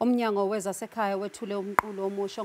UMnyango wezaseKhaya wethule umqulu omusha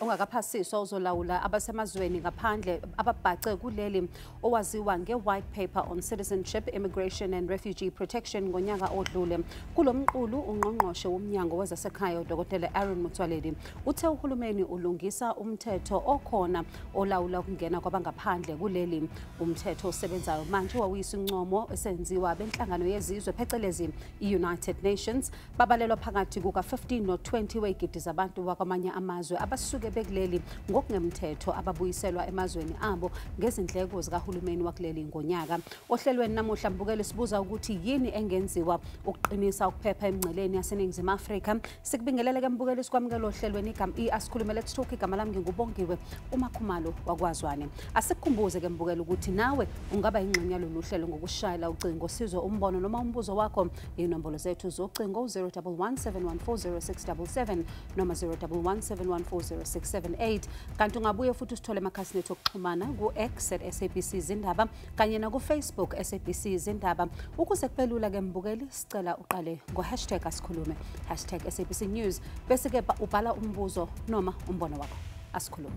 ongakaphasiswa ozolawula abasemazweni ngaphandle ababhace kuleli owaziwa ngeWhite Paper on Citizenship, Immigration and Refugee Protection ngonyaka odlule. Kulo mqulu uNgqongqoshe woMnyango wezaseKhaya uDkt Aaron Motsoaledi uthe uhulumeni ulungisa umthetho okhona olawula ukungena kwabangaphandle kuleli. Umthetho osebenzayo manje wawuyisa incomo esenziwa benhlangano yezizwe phecelezi i-United Nations babalelwa phakathi kuka 15 no 20 wegidi zabantu bakwamanye amazwe abasuke bekuleli ngokungemthetho ababuyiselwa emazweni abo ngezindleko zikahulumeni wakuleli ngonyaka. Ohlelweni namuhla mbukeli sibuza ukuthi yini engenziwa ukuqinisa ukuphepha emingceleni yase-Ningizimu Afrika. Sikubingelele ke mbukeli sikwamukela ohlelweni Asikhulume Let's Talk. Igama lami ngingubongiwe uMakhumalo wakwazwane. Asikukhumbuze ke mbukeli ukuthi nawe ungaba ingxenye yalolu hlelo ngokushayela ucingo sizwe umbono noma umbuzo wakho. Inombolo zethu zocingo 011-714-0677 noma 011-714-0678. Kanti ungabuye futhi usithole emakhasini ethu okuxhumana ku-X @SABC Izindaba kanye na ku-Facebook SABC Izindaba. Ukuze kubelula ke mbukeli sicela uqale ngo#Asikhulume #SABC News bese ke ubhala umbuzo noma umbono wakho. Asikhulume.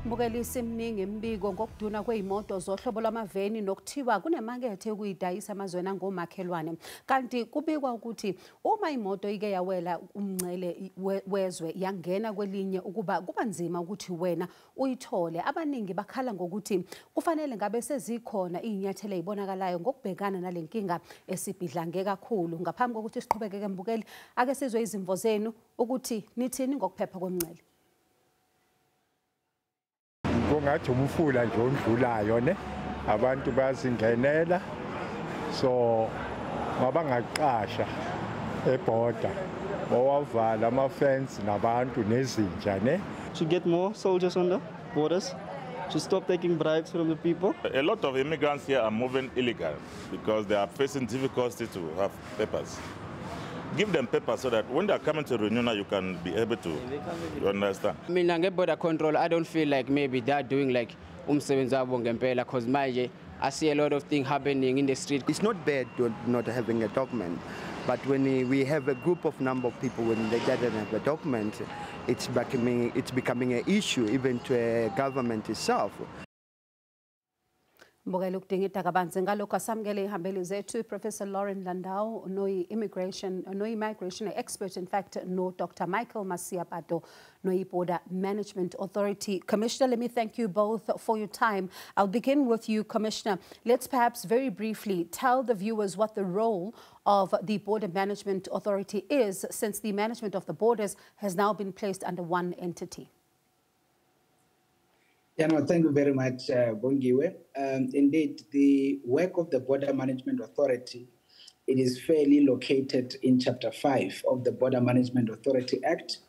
Mbukeli simningi imbiko ngokuduna kwezimoto zohlobo lwamaveni nokuthiwa kunemakethe ukuyidayisa amazweni angomakhelwane. Kanti kubikwa ukuthi uma imoto ike yawela umngcele wezwe yangena kwelinye ukuba kuba nzima ukuthi wena uyithole. Abaningi bakhala ngokuthi kufanele ngabe sezikhona izinyathelo ezibonakalayo ngokubhekana nalenkinga esibhidlange kakhulu. Ngaphambi kokuthi siqhubeke ke mbukeli ake sizwe izimvo zenu ukuthi nithini ngokuphepha kwemingcele. Kungathi umfula nje ondlulayo ne abantu bayazingenela so mabangaqasha eborder bawavala ama-fence nabantu nezinja ne. To get more soldiers on the borders, to stop taking bribes from the people. A lot of immigrants here are moving illegal because they are facing difficulty to have papers. Give them papers so that when they are coming to renew, you can be able to understand. I mean, on border control, I don't feel like maybe they're doing like umsebenzi wabo ngempela because I see a lot of things happening in the street. It's not bad to not having a document, but when we have a group of number of people when they doesn't have a document, it's becoming an issue even to a government itself. Mbukela ukudingida kabanzi ngalokho asamukele ihambeli zethu Professor Lauren Landau no-immigration expert in fact no Dr. Michael Masiapato no Border Management Authority Commissioner. Let me thank you both for your time. I'll begin with you, Commissioner. Let's perhaps very briefly tell the viewers what the role of the Border Management Authority is, since the management of the borders has now been placed under one entity. Yeah, no, thank you very much, Bongiwe. Indeed, the work of the Border Management Authority, it is fairly located in Chapter 5 of the Border Management Authority Act.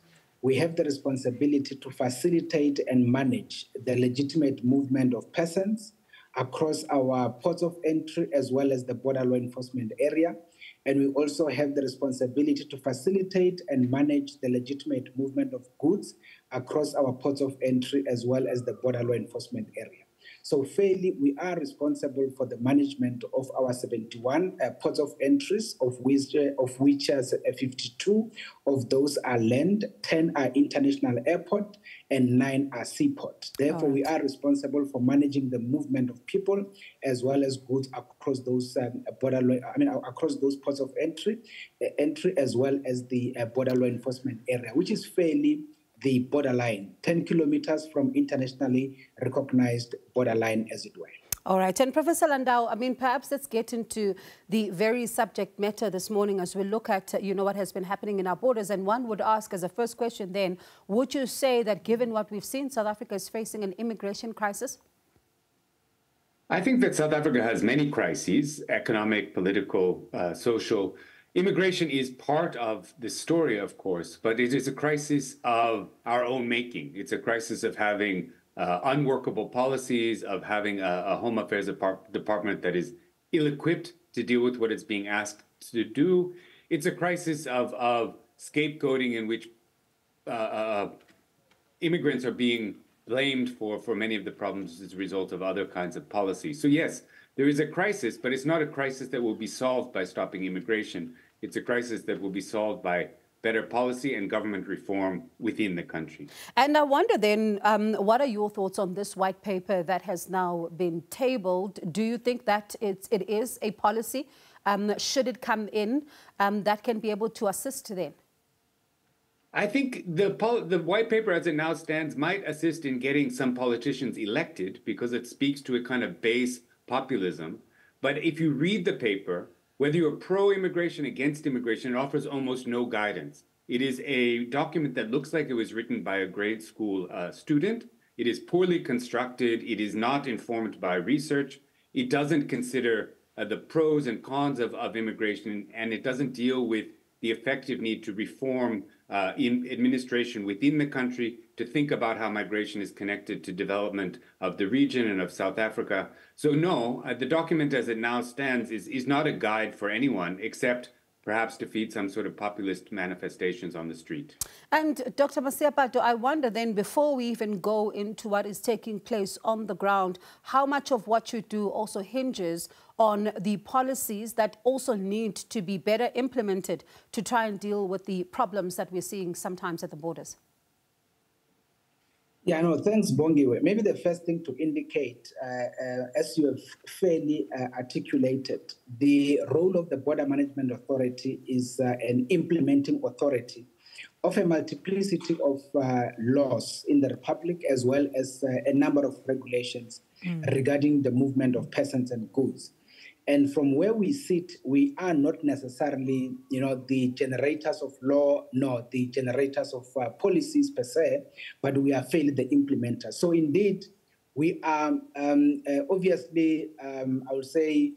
We have the responsibility to facilitate and manage the legitimate movement of persons across our ports of entry as well as the border law enforcement area. And we also have the responsibility to facilitate and manage the legitimate movement of goods across our ports of entry as well as the border law enforcement area. So fairly, we are responsible for the management of our 71 ports of entries, of which 52 of those are land, 10 are international airport, and 9 are seaport. Therefore, we are responsible for managing the movement of people as well as goods across those across those ports of entry as well as the border law enforcement area, which is fairly the borderline, 10 kilometers from internationally recognized borderline, as it were. All right. And Professor Landau, I mean, perhaps let's get into the very subject matter this morning as we look at, what has been happening in our borders. And one would ask as a first question then, would you say that given what we've seen, South Africa is facing an immigration crisis? I think that South Africa has many crises, economic, political, social. Immigration is part of the story, of course, but it is a crisis of our own making. It's a crisis of having unworkable policies, of having a Home Affairs department that is ill-equipped to deal with what it's being asked to do. It's a crisis of scapegoating in which immigrants are being blamed for many of the problems as a result of other kinds of policies. So yes, there is a crisis, but it's not a crisis that will be solved by stopping immigration. It's a crisis that will be solved by better policy and government reform within the country. And I wonder then, what are your thoughts on this white paper that has now been tabled? Do you think that it is a policy, should it come in, that can be able to assist then? I think the white paper as it now stands might assist in getting some politicians elected because it speaks to a kind of base populism. But if you read the paper, whether you're pro-immigration, against immigration, it offers almost no guidance. It is a document that looks like it was written by a grade school student. It is poorly constructed. It is not informed by research. It doesn't consider the pros and cons of immigration, and it doesn't deal with the effective need to reform in administration within the country, to think about how migration is connected to development of the region and of South Africa. So no, the document as it now stands is not a guide for anyone, except perhaps to feed some sort of populist manifestations on the street. And Dr. Masiapato, I wonder then, before we even go into what is taking place on the ground, how much of what you do also hinges on the policies that also need to be better implemented to try and deal with the problems that we're seeing sometimes at the borders? Yeah, no, thanks, Bongiwe. Maybe the first thing to indicate, as you have fairly articulated, the role of the Border Management Authority is an implementing authority of a multiplicity of laws in the Republic, as well as a number of regulations regarding the movement of persons and goods. And from where we sit, we are not necessarily, the generators of law, nor the generators of policies per se, but we are fairly the implementers. So indeed, we are obviously, I would say,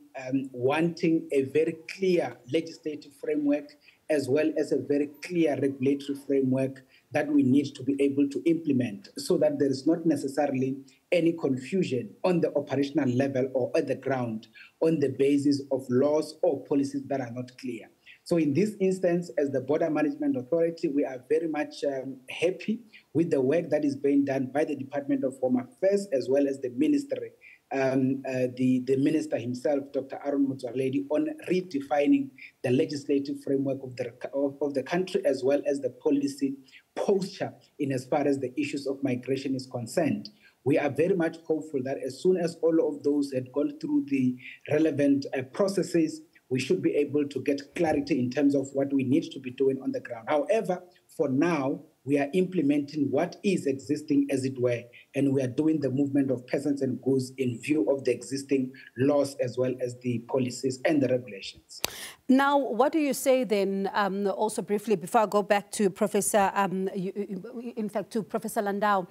wanting a very clear legislative framework, as well as a very clear regulatory framework that we need to be able to implement, so that there is not necessarily any confusion on the operational level or at the ground on the basis of laws or policies that are not clear. So in this instance, as the Border Management Authority, we are very much happy with the work that is being done by the Department of Home Affairs, as well as the ministry, the minister himself, Dr. Aaron Motsoaledi, on redefining the legislative framework of the country, as well as the policy posture in as far as the issues of migration is concerned. We are very much hopeful that as soon as all of those had gone through the relevant processes, we should be able to get clarity in terms of what we need to be doing on the ground. However, for now, we are implementing what is existing, as it were, and we are doing the movement of persons and goods in view of the existing laws, as well as the policies and the regulations. Now, what do you say then, also briefly, before I go back to Professor, in fact, to Professor Landau,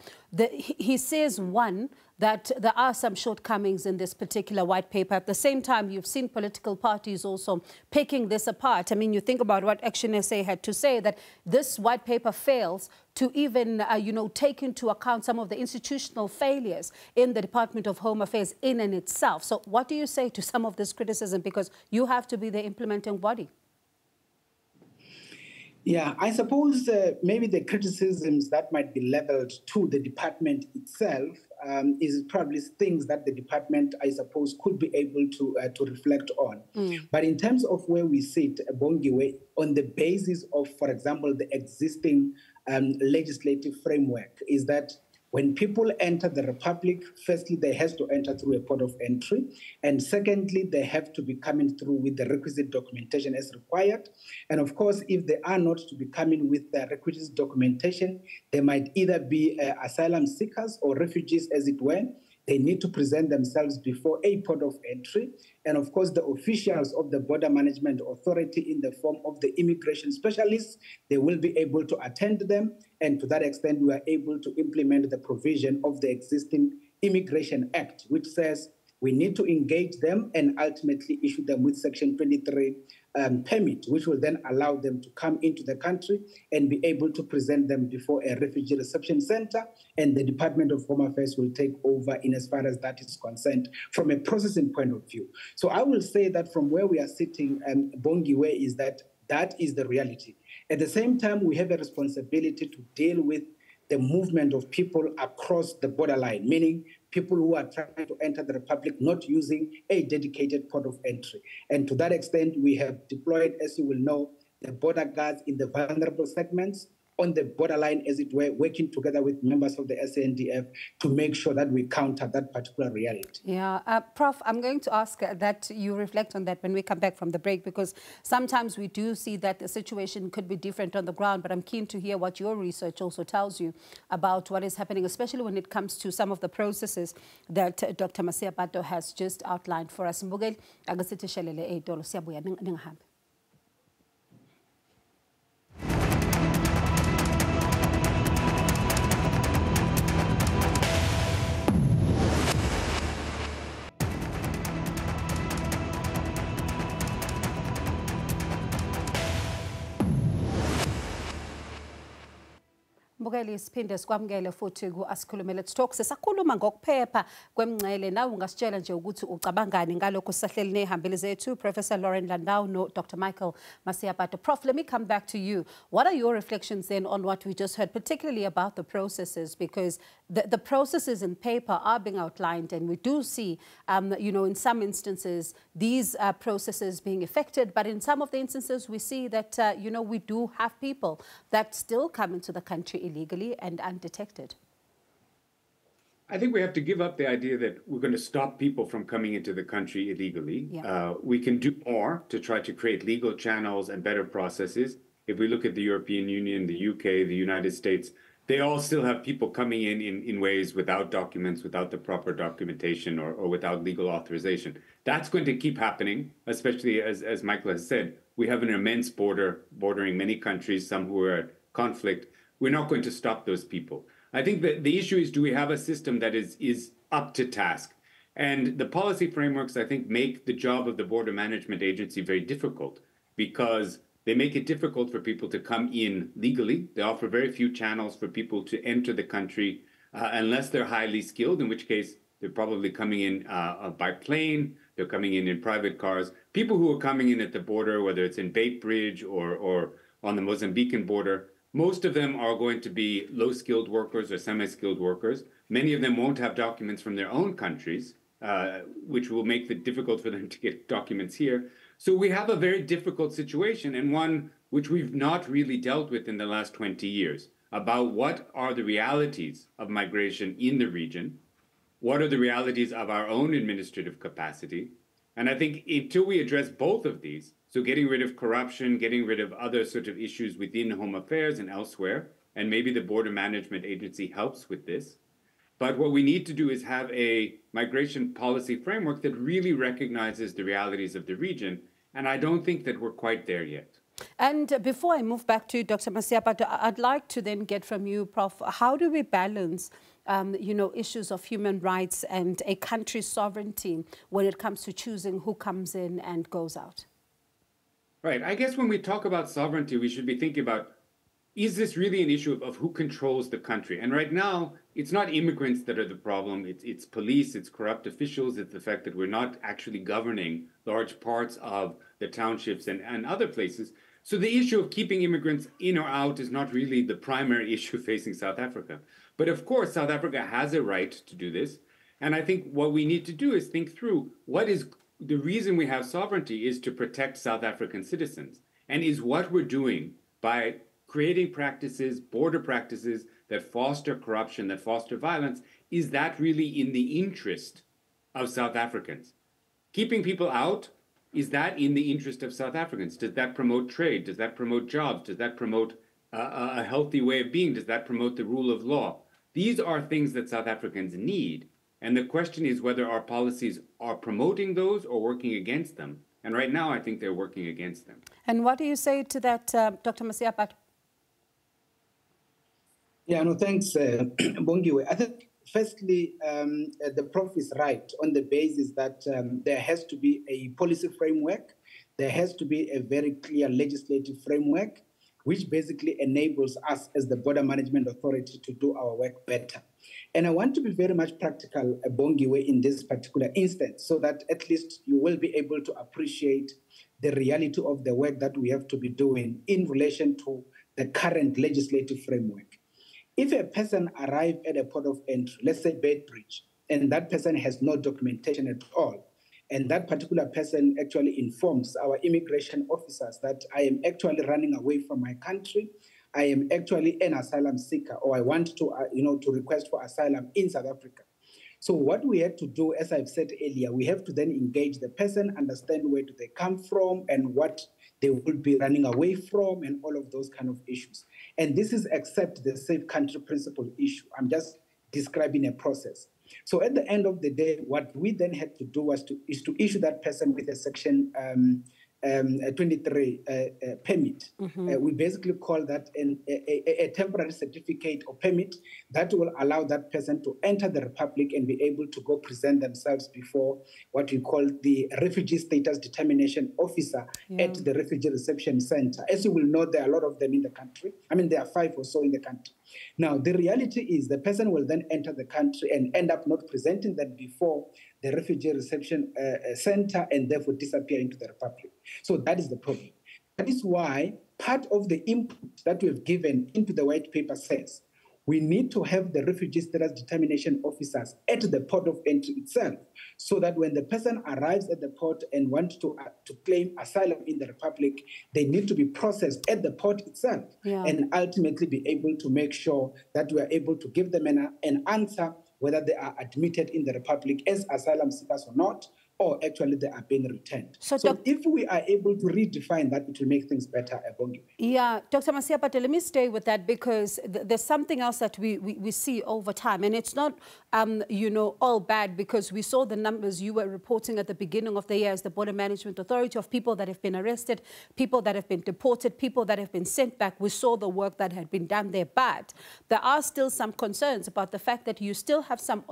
he says, one, that there are some shortcomings in this particular white paper. At the same time, you've seen political parties also picking this apart. I mean, you think about what Action SA had to say, that this white paper fails to even, take into account some of the institutional failures in the Department of Home Affairs in and itself. So what do you say to some of this criticism? Because you have to be the implementing body. Yeah, I suppose maybe the criticisms that might be leveled to the department itself is probably things that the department, I suppose, could be able to reflect on. But in terms of where we sit, Bongiwe, on the basis of, for example, the existing legislative framework, is that when people enter the Republic, firstly, they have to enter through a port of entry. And secondly, they have to be coming through with the requisite documentation as required. And of course, if they are not to be coming with the requisite documentation, they might either be asylum seekers or refugees, as it were. They need to present themselves before a port of entry. And of course, the officials of the Border Management Authority, in the form of the immigration specialists, they will be able to attend them. And to that extent, we are able to implement the provision of the existing Immigration Act, which says we need to engage them and ultimately issue them with Section 23 permit, which will then allow them to come into the country and be able to present them before a refugee reception center, and the Department of Home Affairs will take over in as far as that is concerned from a processing point of view. So I will say that from where we are sitting, Bongiwe, is that That is the reality. At the same time, we have a responsibility to deal with the movement of people across the borderline, meaning people who are trying to enter the Republic not using a dedicated port of entry. And to that extent, we have deployed, as you will know, the border guards in the vulnerable segments on the borderline, as it were, working together with members of the SANDF to make sure that we counter that particular reality. Yeah, Prof, I'm going to ask that you reflect on that when we come back from the break, because sometimes we do see that the situation could be different on the ground, but I'm keen to hear what your research also tells you about what is happening, especially when it comes to some of the processes that Dr. Motsoaledi has just outlined for us. Mbogeli, akasithi shelele ey'tolo, siyabuya ningahambi. Mbukeli siphinde sikwamukele futhi ku-Asikhulume Let's Talk. Sisakhuluma ngokuphepha kwemingcele. Nawe ungasitshela nje ukuthi ucabangani ngalokho sisahleli nehambeli zethu, Professor Lauren Landau no Dr. Michael Motsoaledi. Prof, let me come back to you. What are your reflections then on what we just heard, particularly about the processes? Because the processes in paper are being outlined, and we do see, in some instances, these processes being affected, but in some of the instances we see that, we do have people that still come into the country illegally and undetected. I think we have to give up the idea that we're going to stop people from coming into the country illegally. Yeah. We can do more to try to create legal channels and better processes. If we look at the European Union, the UK, the United States, they all still have people coming in ways without documents, without the proper documentation, or without legal authorization. That's going to keep happening, especially as Michael has said, we have an immense border bordering many countries, some who are at conflict. We're not going to stop those people. I think that the issue is, do we have a system that is up to task? And the policy frameworks, I think, make the job of the Border Management Agency very difficult, because they make it difficult for people to come in legally. They offer very few channels for people to enter the country unless they're highly skilled, in which case they're probably coming in by plane, they're coming in private cars. People who are coming in at the border, whether it's in Bait Bridge or on the Mozambican border, most of them are going to be low-skilled workers or semi-skilled workers. Many of them won't have documents from their own countries, which will make it difficult for them to get documents here. So we have a very difficult situation, and one which we've not really dealt with in the last 20 years, about what are the realities of migration in the region, what are the realities of our own administrative capacity. And I think until we address both of these, so getting rid of corruption, getting rid of other sort of issues within Home Affairs and elsewhere, and maybe the Border Management Agency helps with this. But what we need to do is have a migration policy framework that really recognizes the realities of the region. And I don't think that we're quite there yet. And before I move back to Dr. Motsoaledi, I'd like to then get from you, Prof, how do we balance issues of human rights and a country's sovereignty when it comes to choosing who comes in and goes out? Right. I guess when we talk about sovereignty, we should be thinking about, is this really an issue of who controls the country? And right now, it's not immigrants that are the problem. It's police, it's corrupt officials, it's the fact that we're not actually governing large parts of the townships and other places. So the issue of keeping immigrants in or out is not really the primary issue facing South Africa. But of course, South Africa has a right to do this. And I think what we need to do is think through, what is the reason we have sovereignty is to protect South African citizens. And is what we're doing by creating practices, border practices that foster corruption, that foster violence, is that really in the interest of South Africans? Keeping people out, is that in the interest of South Africans? Does that promote trade? Does that promote jobs? Does that promote a healthy way of being? Does that promote the rule of law? These are things that South Africans need. And the question is whether our policies are promoting those or working against them. And right now, I think they're working against them. And what do you say to that, Dr. Motsoaledi? Yeah, no, thanks, Bongiwe. I think, firstly, the Prof is right on the basis that there has to be a policy framework. There has to be a very clear legislative framework, which basically enables us as the Border Management Authority to do our work better. And I want to be very much practical, Bongiwe, in this particular instance, so that at least you will be able to appreciate the reality of the work that we have to be doing in relation to the current legislative framework. If a person arrives at a port of entry, let's say Bedbridge, and that person has no documentation at all, and that particular person actually informs our immigration officers that I am actually running away from my country, I am actually an asylum seeker, or I want to, to request for asylum in South Africa. So what we have to do, as I've said earlier, we have to then engage the person, understand where do they come from and what they will be running away from and all of those kind of issues. And this is except the safe country principle issue. I'm just describing a process. So at the end of the day, what we then had to do is to issue that person with a section 23 permit. We basically call that a temporary certificate or permit that will allow that person to enter the Republic and be able to go present themselves before what we call the Refugee Status Determination Officer at the Refugee Reception Center. As you will know, there are a lot of them in the country. I mean, there are 5 or so in the country. Now, the reality is the person will then enter the country and end up not presenting that before the Refugee Reception Center and therefore disappear into the Republic. So that is the problem. That is why part of the input that we've given into the white paper says we need to have the refugee status determination officers at the port of entry itself, so that when the person arrives at the port and wants to claim asylum in the Republic, they need to be processed at the port itself and ultimately be able to make sure that we are able to give them an answer whether they are admitted in the Republic as asylum seekers or not, or actually they are being returned. So if we are able to redefine that, it will make things better. Yeah, Dr. Masiapate, let me stay with that, because there's something else that we see over time, and it's not, all bad, because we saw the numbers you were reporting at the beginning of the year as the Border Management Authority of people that have been arrested, people that have been deported, people that have been sent back. We saw the work that had been done there, but there are still some concerns about the fact that you still have some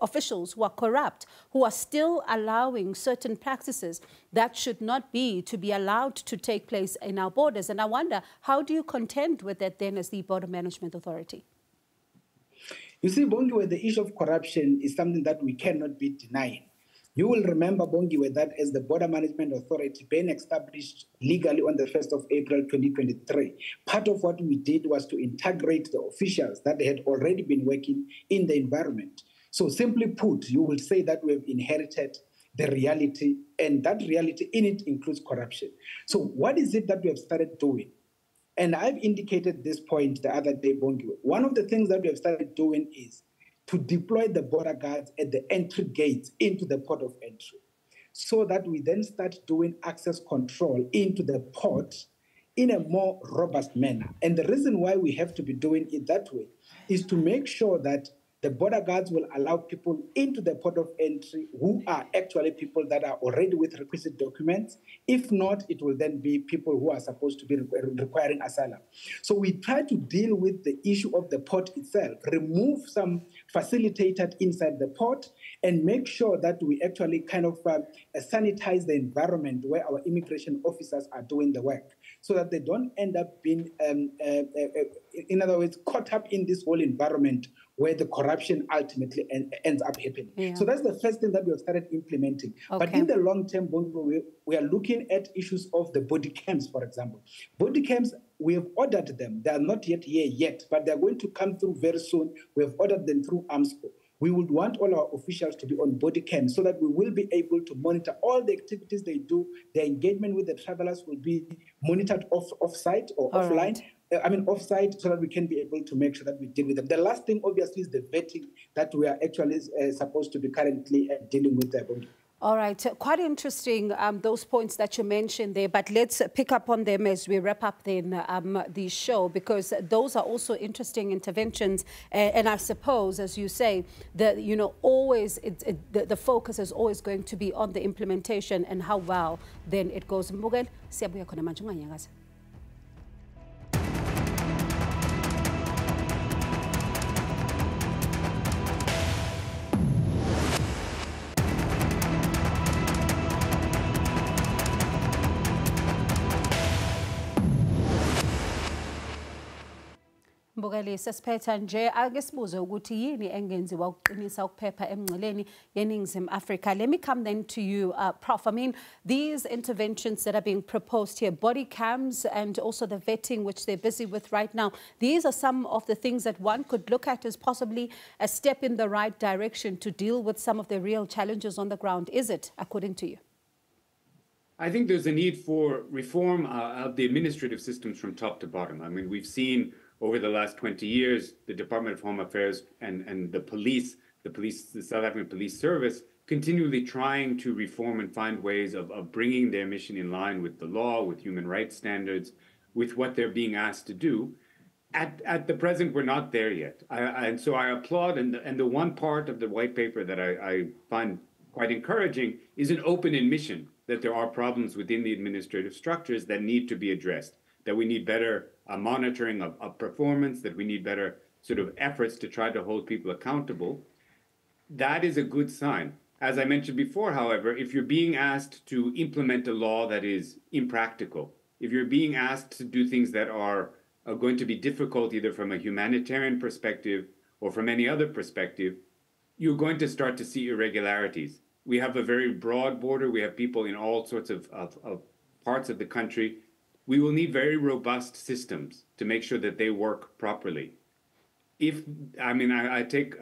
officials who are corrupt, who are still allowing certain practices that should not be allowed to take place in our borders. And I wonder, how do you contend with that then as the Border Management Authority? You see, Bongiwe, the issue of corruption is something that we cannot be denying. You will remember, Bongiwe, that as the Border Management Authority being established legally on the 1st of April 2023, part of what we did was to integrate the officials that had already been working in the environment. So simply put, you will say that we have inherited the reality, and that reality in it includes corruption. So what is it that we have started doing? And I've indicated this point the other day, Bongiwe. One of the things that we have started doing is to deploy the border guards at the entry gates into the port of entry, so that we then start doing access control into the port in a more robust manner. And the reason why we have to be doing it that way is to make sure that the border guards will allow people into the port of entry who are actually people that are already with requisite documents. If not, it will then be people who are supposed to be requiring asylum. So we try to deal with the issue of the port itself, remove some facilitated inside the port, and make sure that we actually kind of sanitize the environment where our immigration officers are doing the work, so that they don't end up being, in other words, caught up in this whole environment where the corruption ultimately ends up happening. Yeah. So that's the first thing that we have started implementing. Okay. But in the long term, we are looking at issues of the body cams, for example. Body cams, we have ordered them. They are not yet here yet, but they're going to come through very soon. We have ordered them through AMSCO. We would want all our officials to be on body cam, so that we will be able to monitor all the activities they do. Their engagement with the travelers will be monitored off-site or all offline. Right. Offsite, so that we can be able to make sure that we deal with them. The last thing, obviously, is the vetting that we are actually supposed to be currently dealing with. All right. Quite interesting, those points that you mentioned there, but let's pick up on them as we wrap up then the show, because those are also interesting interventions. And I suppose, as you say, that, always the focus is always going to be on the implementation and how well then it goes. Mbukeli sesiphetha nje ake sibuze ukuthi yini engenziwa ukuqinisa ukuphepha emngceleni yeNingizimu Afrika. Let me come then to you, Prof. I mean, these interventions that are being proposed here, body cams and also the vetting which they're busy with right now, these are some of the things that one could look at as possibly a step in the right direction to deal with some of the real challenges on the ground. Is it, according to you? I think there's a need for reform of the administrative systems from top to bottom. I mean, we've seen over the last 20 years, the Department of Home Affairs and the South African Police Service continually trying to reform and find ways of bringing their mission in line with the law, with human rights standards, with what they're being asked to do. At the present, we're not there yet. And so I applaud, and the one part of the white paper that I find quite encouraging is an open admission that there are problems within the administrative structures that need to be addressed, that we need better monitoring of performance, that we need better sort of efforts to try to hold people accountable. That is a good sign. As I mentioned before, however, if you're being asked to implement a law that is impractical, if you're being asked to do things that are going to be difficult either from a humanitarian perspective or from any other perspective, you're going to start to see irregularities. We have a very broad border. We have people in all sorts of parts of the country. We will need very robust systems to make sure that they work properly. I take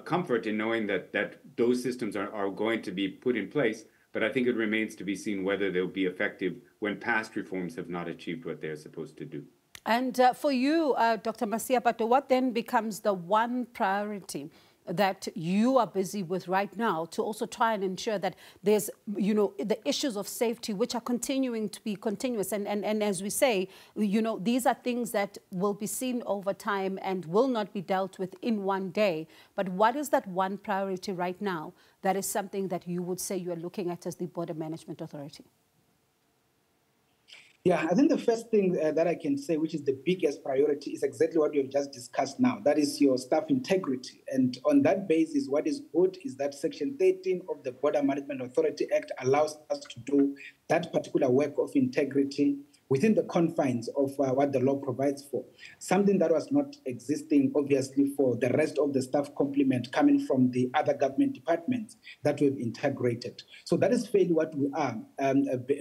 comfort in knowing that those systems are going to be put in place, but I think it remains to be seen whether they'll be effective when past reforms have not achieved what they're supposed to do. And for you, Dr. Masiapato, what then becomes the one priority that you are busy with right now to also try and ensure that there's, the issues of safety which are continuing to be continuous. And as we say, these are things that will be seen over time and will not be dealt with in one day. But what is that one priority right now that is something that you would say you are looking at as the Border Management Authority? Yeah, I think the first thing that I can say, which is the biggest priority, is exactly what we have just discussed now. That is your staff integrity. And on that basis, what is good is that Section 13 of the Border Management Authority Act allows us to do that particular work of integrity within the confines of what the law provides for. Something that was not existing, obviously, for the rest of the staff complement coming from the other government departments that we've integrated. So that is fairly what we are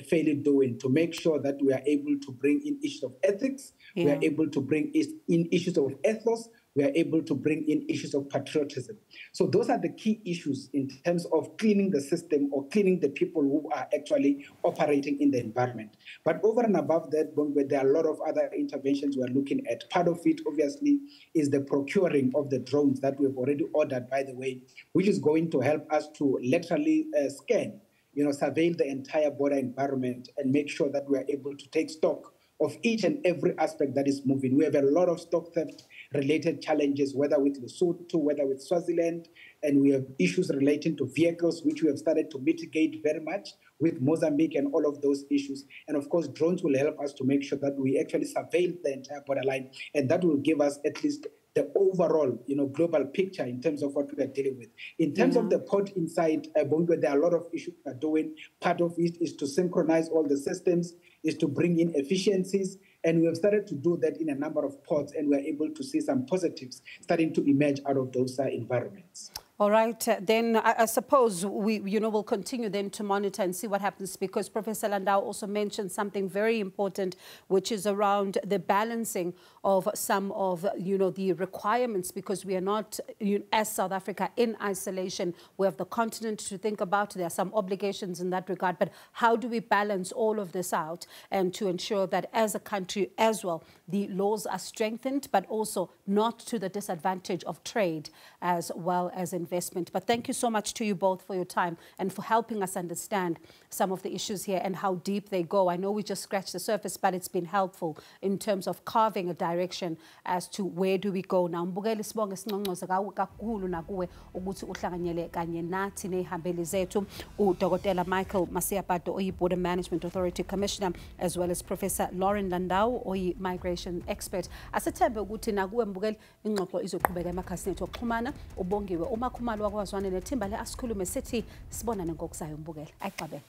fairly doing to make sure that we are able to bring in issues of ethics, we are able to bring in issues of ethos, we are able to bring in issues of patriotism. So those are the key issues in terms of cleaning the system or cleaning the people who are actually operating in the environment. But over and above that, there are a lot of other interventions we are looking at. Part of it, obviously, is the procuring of the drones that we've already ordered, by the way, which is going to help us to literally scan, surveil the entire border environment and make sure that we are able to take stock of each and every aspect that is moving. We have a lot of stock theft related challenges, whether with Lesotho, whether with Swaziland, and we have issues relating to vehicles, which we have started to mitigate very much with Mozambique and all of those issues. And of course, drones will help us to make sure that we actually surveil the entire borderline, and that will give us at least the overall, global picture in terms of what we are dealing with. In terms of the port inside Bongo, there are a lot of issues we are doing. Part of it is to synchronize all the systems, is to bring in efficiencies, and we have started to do that in a number of ports, and we're able to see some positives starting to emerge out of those environments. All right, then I suppose we, will continue then to monitor and see what happens, because Professor Landau also mentioned something very important, which is around the balancing of some of, the requirements, because we are not, as South Africa, in isolation. We have the continent to think about. There are some obligations in that regard, but how do we balance all of this out and to ensure that as a country as well, the laws are strengthened, but also not to the disadvantage of trade as well as investment. But thank you so much to you both for your time and for helping us understand some of the issues here and how deep they go. I know we just scratched the surface, but it's been helpful in terms of carving a direction as to where do we go now. Mbukeli sibonge sinqongqoze kakhulu nakuwe ukuthi uhlanganyele kanye nathi nehambeli zethu uDkt. Michael Masiapato oyi Border Management Authority Commissioner, as well as Professor Lauren Landau oyi Migration Expert. Asithembe ukuthi nakuwe Mbukeli ingxoxo izoqhubeka emakhasini ethu oxhumana. Ubongiwe uMakhumalo wakwaZwane nethimba le Asikhulume sithi sibonane ngokusayo Mbukeli. Ayixabene.